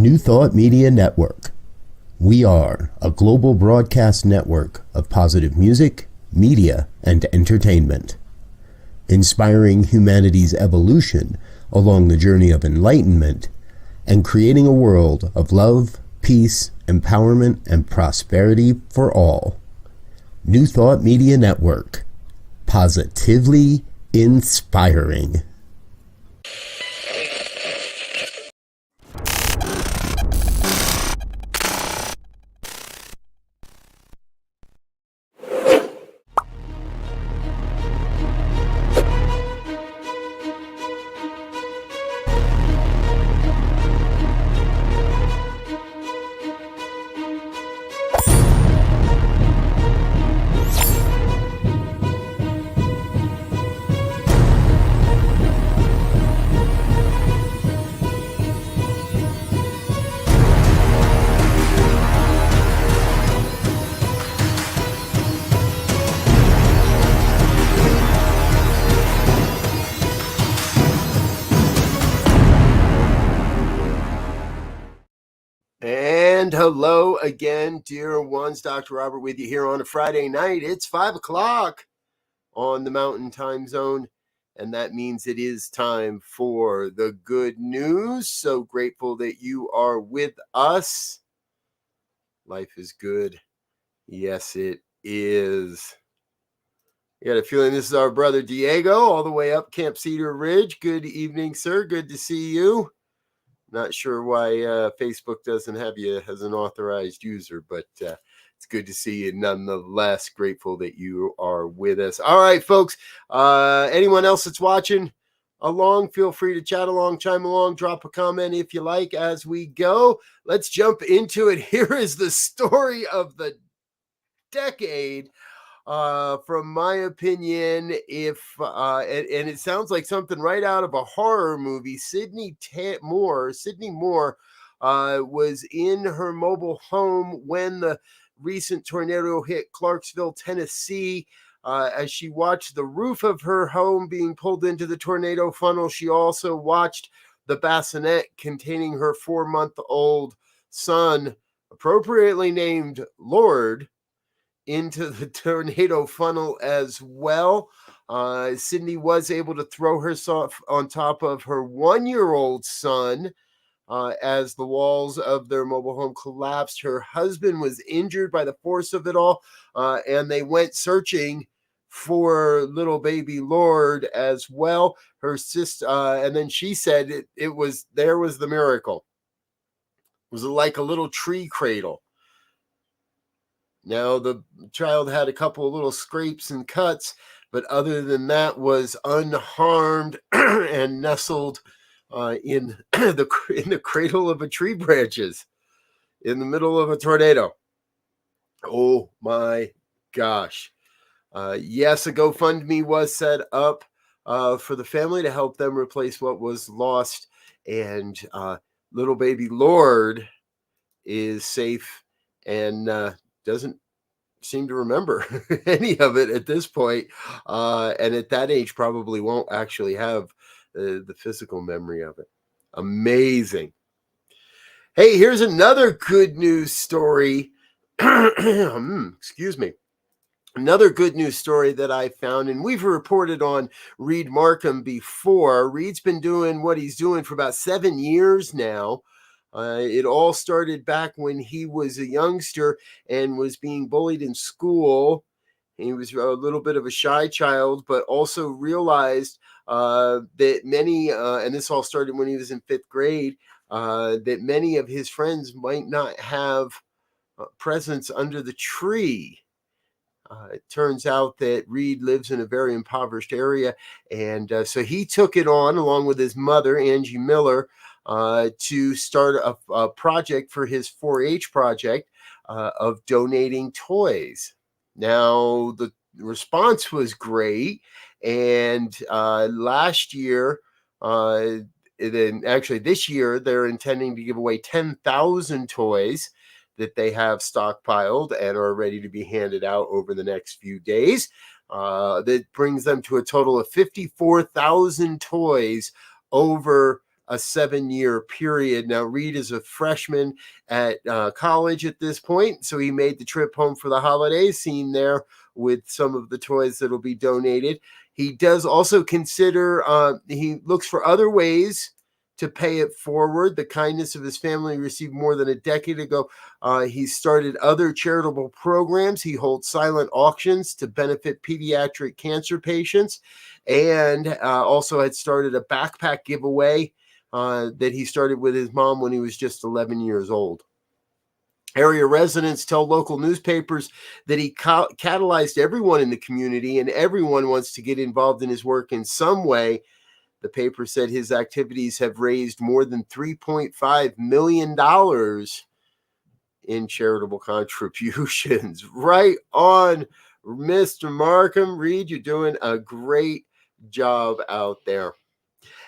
New Thought Media Network. We are a global broadcast network of positive music, media, and entertainment, inspiring humanity's evolution along the journey of enlightenment and creating a world of love, peace, empowerment, and prosperity for all. New Thought Media Network. Positively inspiring. And hello again, dear ones. Dr. Robert with you here on a Friday night. It's 5 o'clock on the Mountain Time Zone, and that means it is time for the good news. So grateful that you are with us. Life is good. Yes, it is. I got a feeling this is our brother Diego all the way up Camp Cedar Ridge. Good evening, sir. Good to see you. Not sure why Facebook doesn't have you as an authorized user, but it's good to see you nonetheless. Grateful that you are with us. All right, folks. Anyone else that's watching along, feel free to chat along, chime along, drop a comment if you like as we go. Let's jump into it. Here is the story of the decade. From my opinion, if and it sounds like something right out of a horror movie. Sydney Moore was in her mobile home when the recent tornado hit Clarksville, Tennessee. As she watched the roof of her home being pulled into the tornado funnel, she also watched the bassinet containing her 4-month-old son, appropriately named Lord, into the tornado funnel as well. Sydney was able to throw herself on top of her 1-year-old son as the walls of their mobile home collapsed. Her husband was injured by the force of it all, and they went searching for little baby Lord as well. Her sister, and then she said there was the miracle. It was like a little tree cradle. Now, the child had a couple of little scrapes and cuts, but other than that was unharmed and nestled in the cradle of a tree branches in the middle of a tornado. Oh my gosh. Yes, a GoFundMe was set up for the family to help them replace what was lost. And little baby Lord is safe and doesn't seem to remember any of it at this point, and at that age probably won't actually have the physical memory of it. Amazing. Hey, here's another good news story. Excuse me. Another good news story that I found, and we've reported on Reed Markham before. Reed's been doing what he's doing for about 7 years now. It all started back when he was a youngster and was being bullied in school. He was a little bit of a shy child, but also realized that many, and this all started when he was in 5th grade, that many of his friends might not have presents under the tree. It turns out that Reed lives in a very impoverished area, and so he took it on along with his mother, Angie Miller, to start a project for his 4-H project of donating toys. Now, the response was great, and last year, then actually this year, they're intending to give away 10,000 toys that they have stockpiled and are ready to be handed out over the next few days. That brings them to a total of 54,000 toys over a 7-year period. Now, Reed is a freshman at college at this point, so he made the trip home for the holidays, seen there with some of the toys that will be donated. He does also consider, he looks for other ways to pay it forward. The kindness of his family received more than a decade ago. He started other charitable programs. He holds silent auctions to benefit pediatric cancer patients, and also had started a backpack giveaway that he started with his mom when he was just 11 years old. Area residents tell local newspapers that he catalyzed everyone in the community, and everyone wants to get involved in his work in some way. The paper said his activities have raised more than $3.5 million in charitable contributions. Right on, Mr. Markham. Reed, you're doing a great job out there.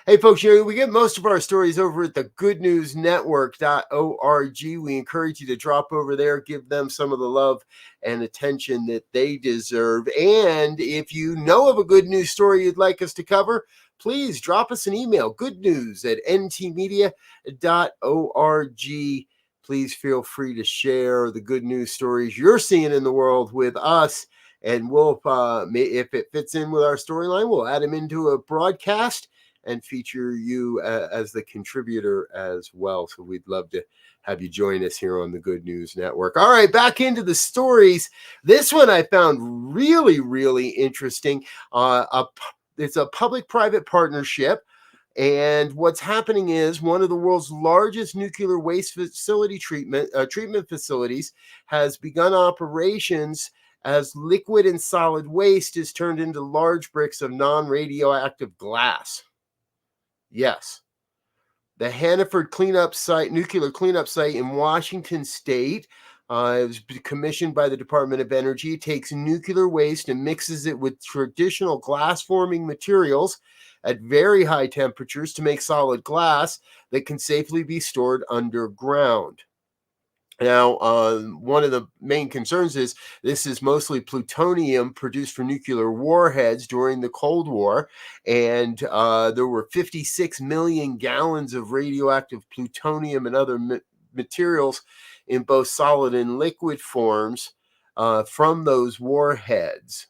Hey, folks, we get most of our stories over at the goodnewsnetwork.org. We encourage you to drop over there, give them some of the love and attention that they deserve. And if you know of a good news story you'd like us to cover, please drop us an email, goodnews@ntmedia.org. Please feel free to share the good news stories you're seeing in the world with us. And we'll, if it fits in with our storyline, we'll add them into a broadcast and feature you as the contributor as well. So we'd love to have you join us here on the Good News Network. All right, back into the stories. This one I found really, really interesting. It's a public-private partnership. And what's happening is one of the world's largest nuclear waste facility treatment facilities has begun operations as liquid and solid waste is turned into large bricks of non-radioactive glass. Yes. The Hanford nuclear cleanup site in Washington State, it was commissioned by the Department of Energy. It takes nuclear waste and mixes it with traditional glass-forming materials at very high temperatures to make solid glass that can safely be stored underground. Now, one of the main concerns is this is mostly plutonium produced for nuclear warheads during the Cold War, and there were 56 million gallons of radioactive plutonium and other materials in both solid and liquid forms from those warheads.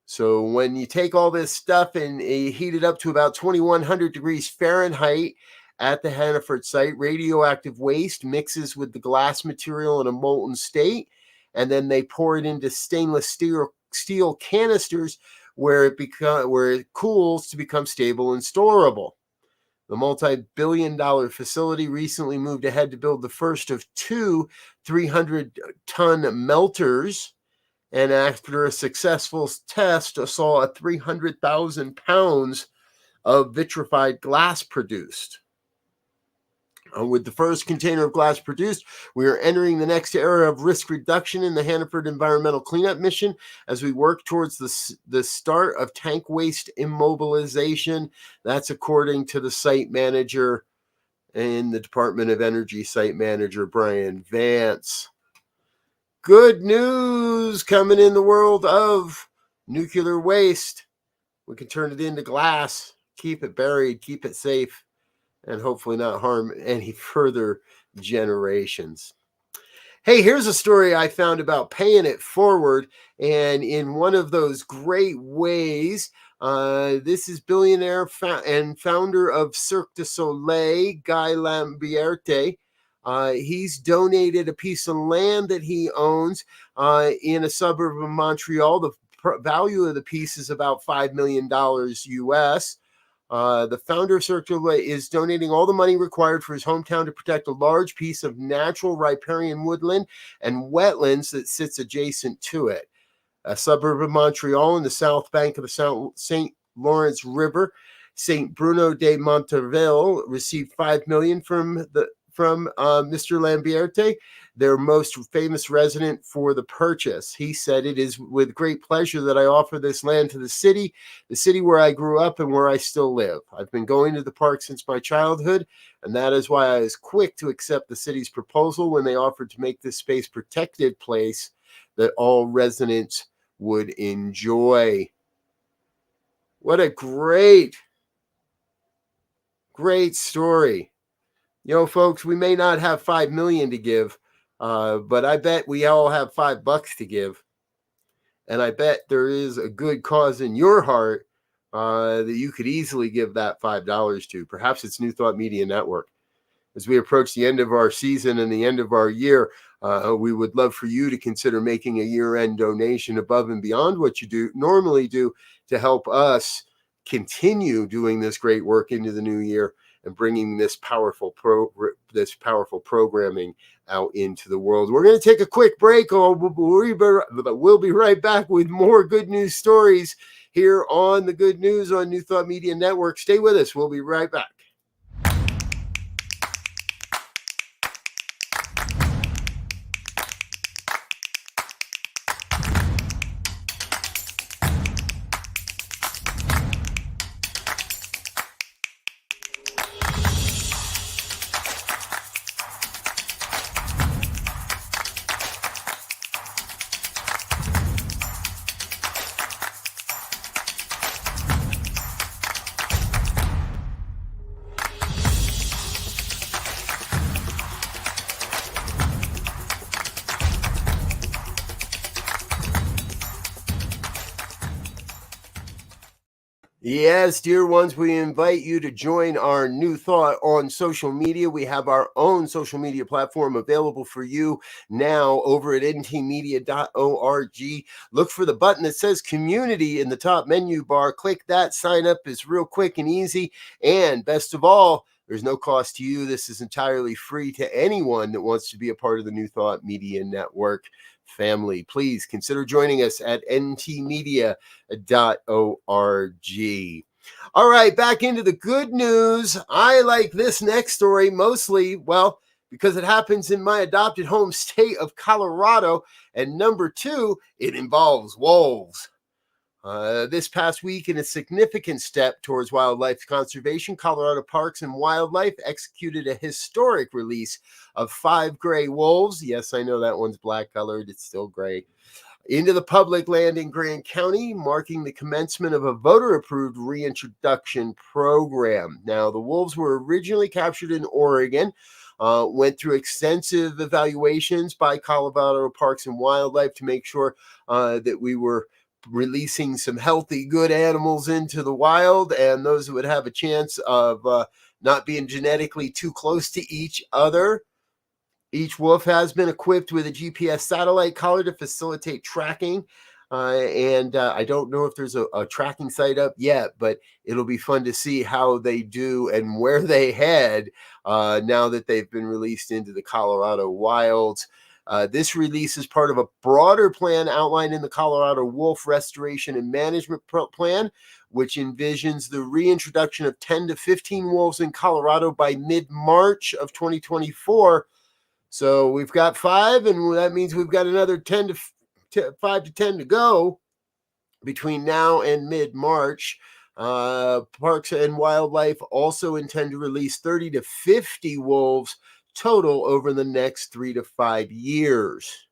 So when you take all this stuff and heat it up to about 2100 degrees Fahrenheit, at the Hanford site, radioactive waste mixes with the glass material in a molten state, and then they pour it into stainless steel canisters where it cools to become stable and storable. The multi-billion-dollar facility recently moved ahead to build the first of two 300-ton melters, and after a successful test, saw 300,000 pounds of vitrified glass produced. With the first container of glass produced, we are entering the next era of risk reduction in the Hanford Environmental Cleanup Mission as we work towards the start of tank waste immobilization. That's according to the site manager in the Department of Energy, site manager Brian Vance. Good news coming in the world of nuclear waste. We can turn it into glass, keep it buried, keep it safe, and hopefully not harm any further generations. Hey, here's a story I found about paying it forward, and in one of those great ways, this is billionaire and founder of Cirque du Soleil, Guy Lambierte. He's donated a piece of land that he owns in a suburb of Montreal. The value of the piece is about $5 million US. The founder of Cirque du Soleil is donating all the money required for his hometown to protect a large piece of natural riparian woodland and wetlands that sits adjacent to it. A suburb of Montreal in the south bank of the St. Lawrence River, St. Bruno de Montarville received $5 million from Mr. Lambierte, their most famous resident, for the purchase. He said, "It is with great pleasure that I offer this land to the city where I grew up and where I still live. I've been going to the park since my childhood, and that is why I was quick to accept the city's proposal when they offered to make this space protected place that all residents would enjoy." What a great Great story. Folks, we may not have 5 million to give, but I bet we all have $5 to give. And I bet there is a good cause in your heart that you could easily give that $5 to. Perhaps it's New Thought Media Network. As we approach the end of our season and the end of our year, we would love for you to consider making a year-end donation above and beyond what you normally do to help us continue doing this great work into the new year and bringing this powerful programming out into the world. We're going to take a quick break. We'll be right back with more good news stories here on the Good News on New Thought Media Network. Stay with us. We'll be right back. Yes, dear ones, we invite you to join our New Thought on social media. We have our own social media platform available for you now over at ntmedia.org. Look for the button that says community in the top menu bar. Click that. Sign up is real quick and easy. And best of all, there's no cost to you. This is entirely free to anyone that wants to be a part of the New Thought Media Network family. Please consider joining us at ntmedia.org. All right, back into the good news. I like this next story mostly, because it happens in my adopted home state of Colorado. And number two, it involves wolves. This past week, in a significant step towards wildlife conservation, Colorado Parks and Wildlife executed a historic release of 5 gray wolves. Yes, I know that one's black colored. It's still gray. Into the public land in Grant County, marking the commencement of a voter-approved reintroduction program. Now, the wolves were originally captured in Oregon, went through extensive evaluations by Colorado Parks and Wildlife to make sure that we were releasing some healthy, good animals into the wild, and those would have a chance of not being genetically too close to each other. Each wolf has been equipped with a GPS satellite collar to facilitate tracking. And I don't know if there's a tracking site up yet, but it'll be fun to see how they do and where they head now that they've been released into the Colorado wilds. This release is part of a broader plan outlined in the Colorado Wolf Restoration and Management Plan, which envisions the reintroduction of 10 to 15 wolves in Colorado by mid-March of 2024. So we've got 5, and that means we've got another 5 to 10 to go between now and mid-March. Parks and Wildlife also intend to release 30 to 50 wolves total over the next 3 to 5 years.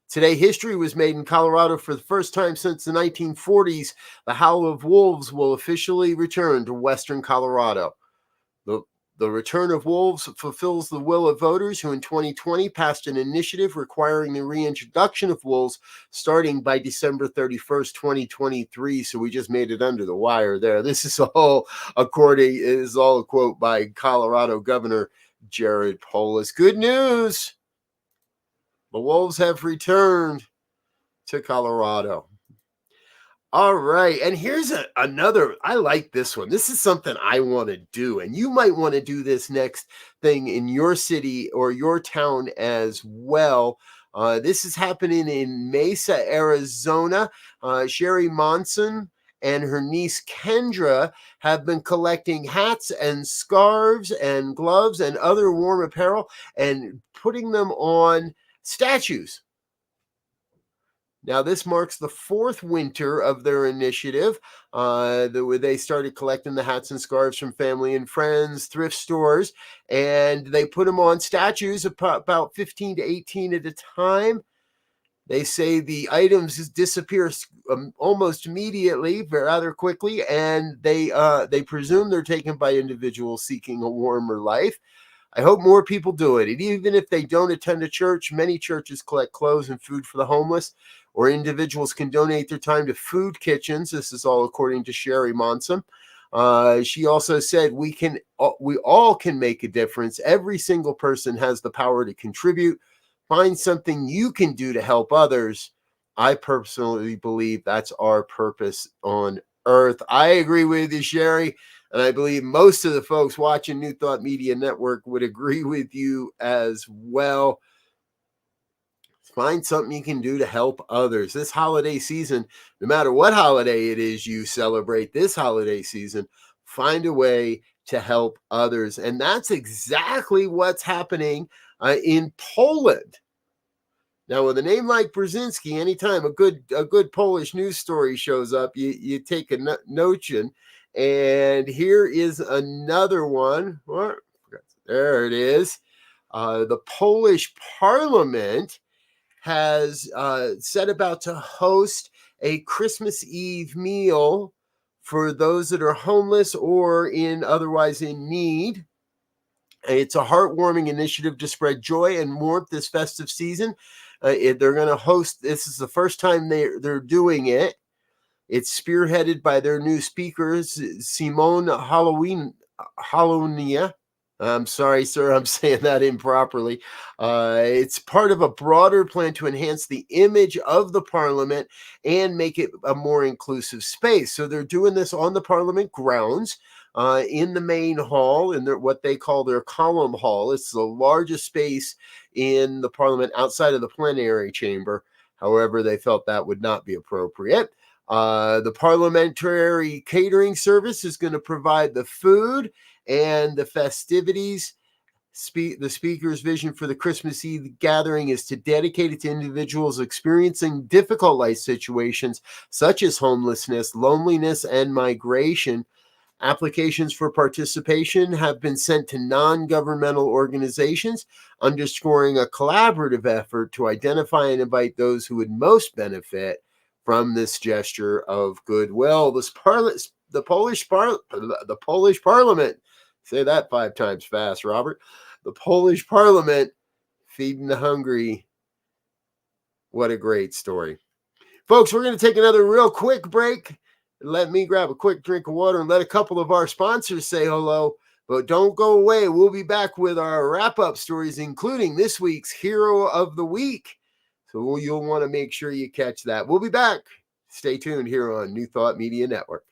Today, history was made in Colorado for the first time since the 1940s. The Howl of Wolves will officially return to Western Colorado. The return of wolves fulfills the will of voters who in 2020 passed an initiative requiring the reintroduction of wolves starting by December 31st, 2023. So we just made it under the wire there. This is all a quote by Colorado Governor Jared Polis. Good news. The wolves have returned to Colorado. All right. And here's another. I like this one. This is something I want to do. And you might want to do this next thing in your city or your town as well. This is happening in Mesa, Arizona. Sherry Monson and her niece Kendra have been collecting hats and scarves and gloves and other warm apparel and putting them on statues. Now, this marks the 4th winter of their initiative. They started collecting the hats and scarves from family and friends, thrift stores, and they put them on statues, about 15 to 18 at a time. They say the items disappear almost immediately, rather quickly, and they presume they're taken by individuals seeking a warmer life. I hope more people do it. And even if they don't attend a church, many churches collect clothes and food for the homeless, or individuals can donate their time to food kitchens. This is all according to Sherry Monson. She also said we all can make a difference. Every single person has the power to contribute. Find something you can do to help others. I personally believe that's our purpose on earth. I agree with you, Sherry. And I believe most of the folks watching New Thought Media Network would agree with you as well. Find something you can do to help others. This holiday season, no matter what holiday it is you celebrate this holiday season, find a way to help others. And that's exactly what's happening in Poland. Now, with a name like Brzezinski, anytime a good Polish news story shows up, you take a notion. And here is another one. There it is. The Polish Parliament has set about to host a Christmas Eve meal for those that are homeless or otherwise in need. It's a heartwarming initiative to spread joy and warmth this festive season. They're going to host. This is the first time they're doing it. It's spearheaded by their new speakers, Simone Halonia. I'm sorry, sir, I'm saying that improperly. It's part of a broader plan to enhance the image of the parliament and make it a more inclusive space. So they're doing this on the parliament grounds in the main hall, in what they call their column hall. It's the largest space in the parliament outside of the plenary chamber. However, they felt that would not be appropriate. The parliamentary catering service is going to provide the food and the festivities. The speaker's vision for the Christmas Eve gathering is to dedicate it to individuals experiencing difficult life situations such as homelessness, loneliness, and migration. Applications for participation have been sent to non-governmental organizations, underscoring a collaborative effort to identify and invite those who would most benefit from this gesture of goodwill. The Polish Parliament, say that 5 times fast, Robert. The Polish Parliament feeding the hungry. What a great story. Folks, we're going to take another real quick break. Let me grab a quick drink of water and let a couple of our sponsors say hello. But don't go away. We'll be back with our wrap-up stories, including this week's Hero of the Week. So you'll want to make sure you catch that. We'll be back. Stay tuned here on New Thought Media Network.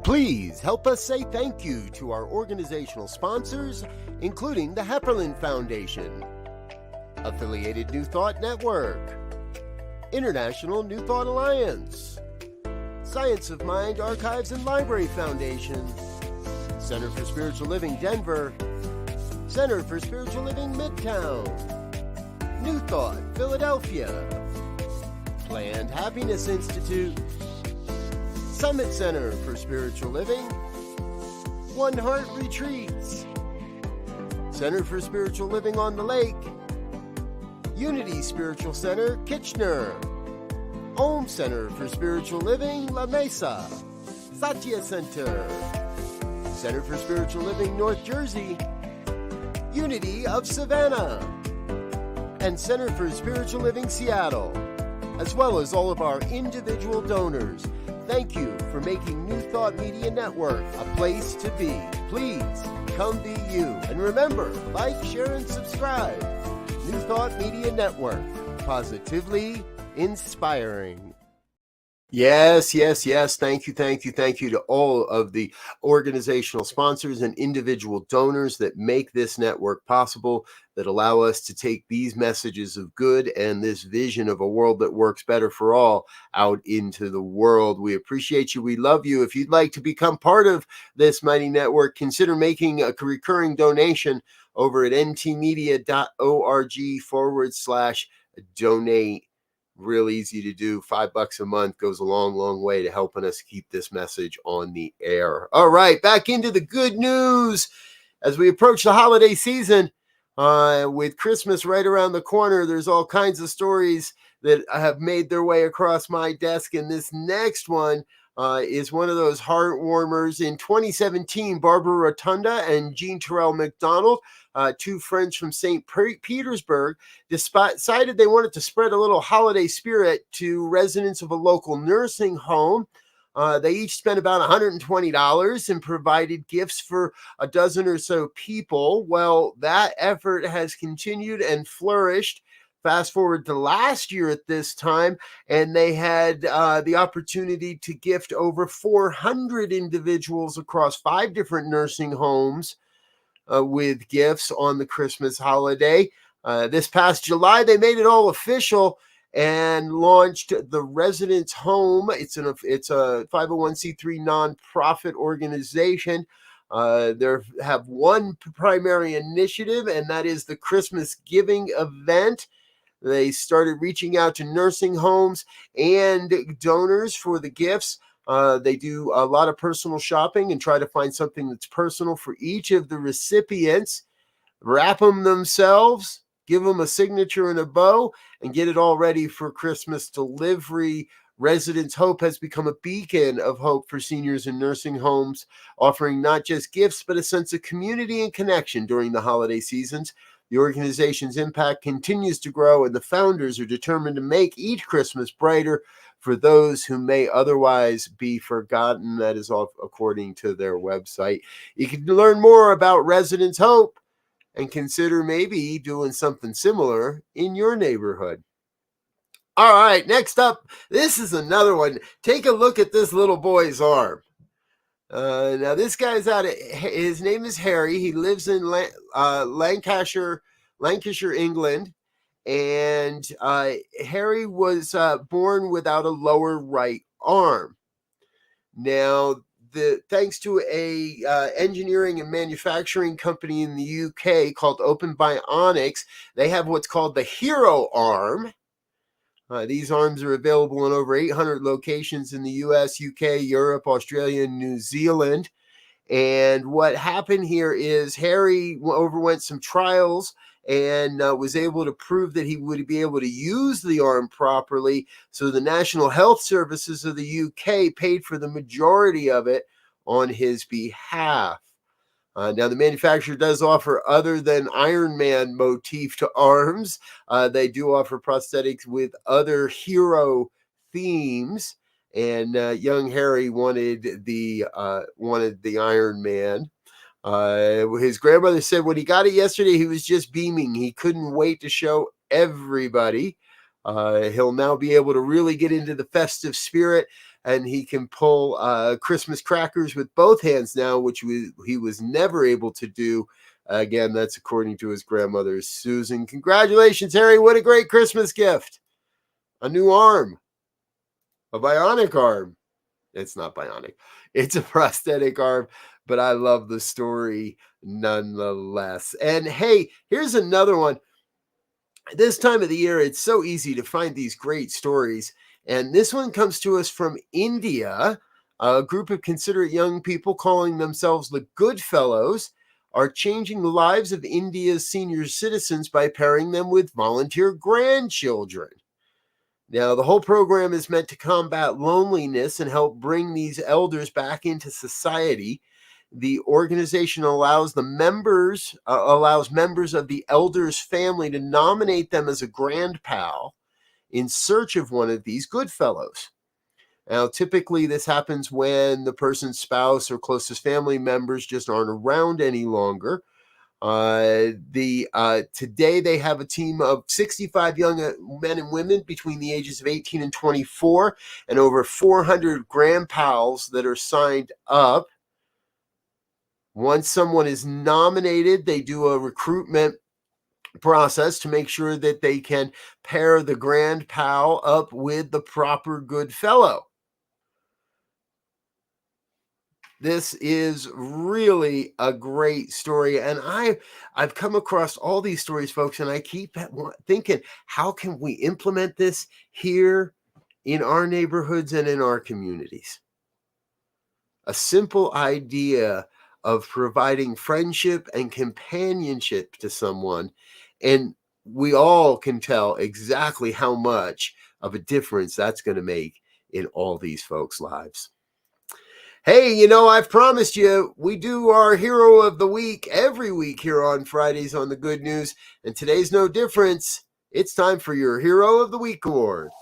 Please help us say thank you to our organizational sponsors, including the Hepperlin Foundation, Affiliated New Thought Network, International New Thought Alliance, Science of Mind Archives and Library Foundation, Center for Spiritual Living Denver, Center for Spiritual Living Midtown, New Thought Philadelphia, Planned Happiness Institute, Summit Center for Spiritual Living, One Heart Retreats, Center for Spiritual Living on the Lake, Unity Spiritual Center, Kitchener, Om Center for Spiritual Living, La Mesa, Satya Center, Center for Spiritual Living, North Jersey, Unity of Savannah, and Center for Spiritual Living, Seattle, as well as all of our individual donors. Thank you for making New Thought Media Network a place to be. Please come be you. And remember, like, share, and subscribe. New Thought Media Network. Positively inspiring. Yes, yes, yes. Thank you, thank you, thank you to all of the organizational sponsors and individual donors that make this network possible, that allow us to take these messages of good and this vision of a world that works better for all out into the world. We appreciate you. We love you. If you'd like to become part of this mighty network, consider making a recurring donation over at ntmedia.org/donate. Real easy to do. $5 a month goes a long, long way to helping us keep this message on the air. All right, back into the good news. As we approach the holiday season, with Christmas right around the corner, there's all kinds of stories that have made their way across my desk. And this next one is one of those heart warmers. In 2017, Barbara Rotunda and Jean Terrell McDonald, two friends from St. Petersburg, decided they wanted to spread a little holiday spirit to residents of a local nursing home. They each spent about $120 and provided gifts for a dozen or so people. Well, that effort has continued and flourished. Fast forward to last year at this time, and they had the opportunity to gift over 400 individuals across 5 different nursing homes with gifts on the Christmas holiday. This past July, they made it all official and launched the Residence Home. It's a 501c3 nonprofit organization. They have one primary initiative, and that is the Christmas Giving event. They started reaching out to nursing homes and donors for the gifts. They do a lot of personal shopping and try to find something that's personal for each of the recipients, wrap them themselves, give them a signature and a bow, and get it all ready for Christmas delivery. Residence Hope has become a beacon of hope for seniors in nursing homes, offering not just gifts, but a sense of community and connection during the holiday seasons. The organization's impact continues to grow, and the founders are determined to make each Christmas brighter for those who may otherwise be forgotten. That is all according to their website. You can learn more about Residence Hope and consider maybe doing something similar in your neighborhood. All right, next up, this is another one. Take a look at this little boy's arm. Now, this guy's his name is Harry. He lives in Lancashire, England. And Harry was born without a lower right arm. Now, thanks to a engineering and manufacturing company in the UK called Open Bionics, they have what's called the Hero Arm. These arms are available in over 800 locations in the US, UK, Europe, Australia, and New Zealand. And what happened here is Harry overwent some trials and was able to prove that he would be able to use the arm properly. So the National Health Services of the UK paid for the majority of it on his behalf. Now, the manufacturer does offer other than Iron Man motif to arms. They do offer prosthetics with other hero themes. And young Harry wanted the Iron Man. His grandmother said when he got it yesterday, he was just beaming. He couldn't wait to show everybody. He'll now be able to really get into the festive spirit, and he can pull Christmas crackers with both hands now, which he was never able to do. Again, that's according to his grandmother, Susan. Congratulations, Harry. What a great Christmas gift. A new arm. A bionic arm. It's not bionic. It's a prosthetic arm, but I love the story nonetheless. And hey, here's another one. This time of the year, it's so easy to find these great stories. And this one comes to us from India. A group of considerate young people calling themselves the Goodfellows are changing the lives of India's senior citizens by pairing them with volunteer grandchildren. Now, the whole program is meant to combat loneliness and help bring these elders back into society. The organization allows members of the elder's family to nominate them as a grandpal in search of one of these Goodfellows. Now, typically, this happens when the person's spouse or closest family members just aren't around any longer. Today they have a team of 65 young men and women between the ages of 18 and 24, and over 400 grand pals that are signed up. Once someone is nominated, they do a recruitment process to make sure that they can pair the grand pal up with the proper good fellow. This is really a great story, and I've come across all these stories, folks, and I keep thinking, how can we implement this here in our neighborhoods and in our communities? A simple idea of providing friendship and companionship to someone, and we all can tell exactly how much of a difference that's going to make in all these folks' lives. Hey, I've promised you we do our hero of the week every week here on Fridays on the Good News, and today's no difference. It's time for your Hero of the Week award.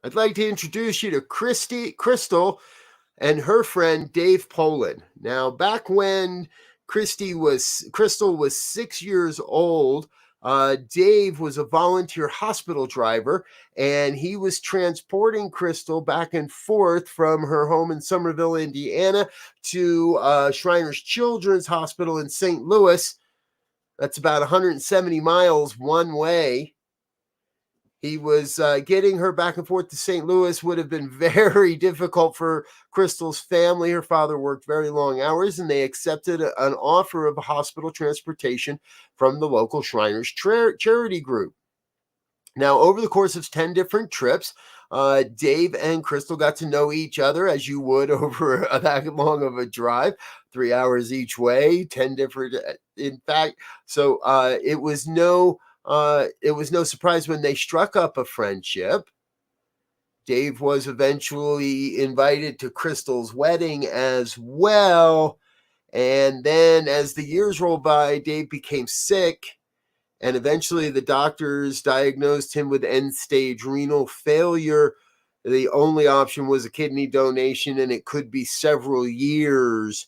I'd like to introduce you to Crystal, and her friend Dave Poland. Now, back when Crystal was 6 years old, Dave was a volunteer hospital driver, and he was transporting Crystal back and forth from her home in Somerville, Indiana, to Shriners Children's Hospital in St. Louis. That's about 170 miles one way. He was getting her back and forth to St. Louis would have been very difficult for Crystal's family. Her father worked very long hours, and they accepted an offer of hospital transportation from the local Shriners charity group. Now, over the course of 10 different trips, Dave and Crystal got to know each other as you would over that long of a drive, 3 hours each way, 10 different, in fact. So it was no surprise when they struck up a friendship. Dave was eventually invited to Crystal's wedding as well. And then as the years rolled by, Dave became sick. And eventually the doctors diagnosed him with end-stage renal failure. The only option was a kidney donation, and it could be several years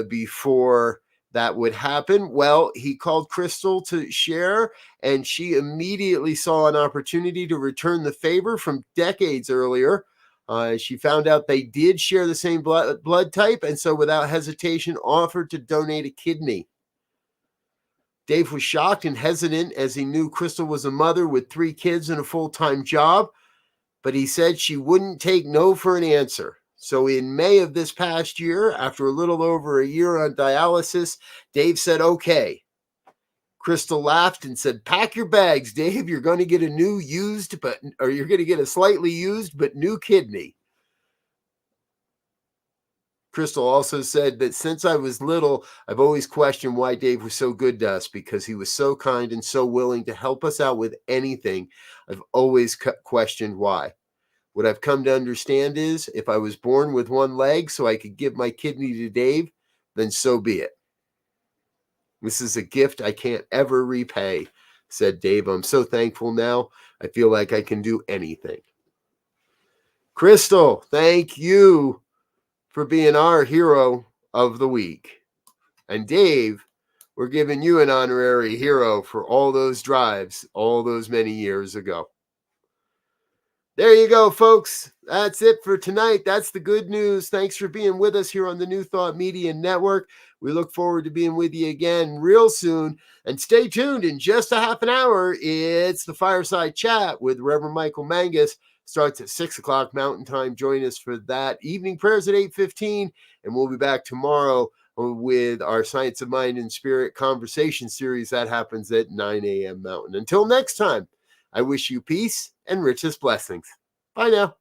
before that would happen. Well, he called Crystal to share, and she immediately saw an opportunity to return the favor from decades earlier. She found out they did share the same blood type, and so without hesitation offered to donate a kidney. Dave was shocked and hesitant as he knew Crystal was a mother with 3 kids and a full-time job, but he said she wouldn't take no for an answer. So in May of this past year, after a little over a year on dialysis, Dave said, okay. Crystal laughed and said, pack your bags, Dave. You're going to get you're going to get a slightly used but new kidney. Crystal also said that since I was little, I've always questioned why Dave was so good to us, because he was so kind and so willing to help us out with anything. I've always questioned why. What I've come to understand is if I was born with one leg so I could give my kidney to Dave, then so be it. This is a gift I can't ever repay, said Dave. I'm so thankful now. I feel like I can do anything. Crystal, thank you for being our hero of the week. And Dave, we're giving you an honorary hero for all those drives all those many years ago. There you go, folks. That's it for tonight. That's the good news. Thanks for being with us here on the New Thought Media Network. We look forward to being with you again real soon. And stay tuned. In just a half an hour, it's the Fireside Chat with Reverend Michael Mangus. Starts at 6 o'clock Mountain Time. Join us for that. Evening prayers at 8:15. And we'll be back tomorrow with our Science of Mind and Spirit conversation series. That happens at 9 a.m. Mountain. Until next time, I wish you peace and richest blessings. Bye now.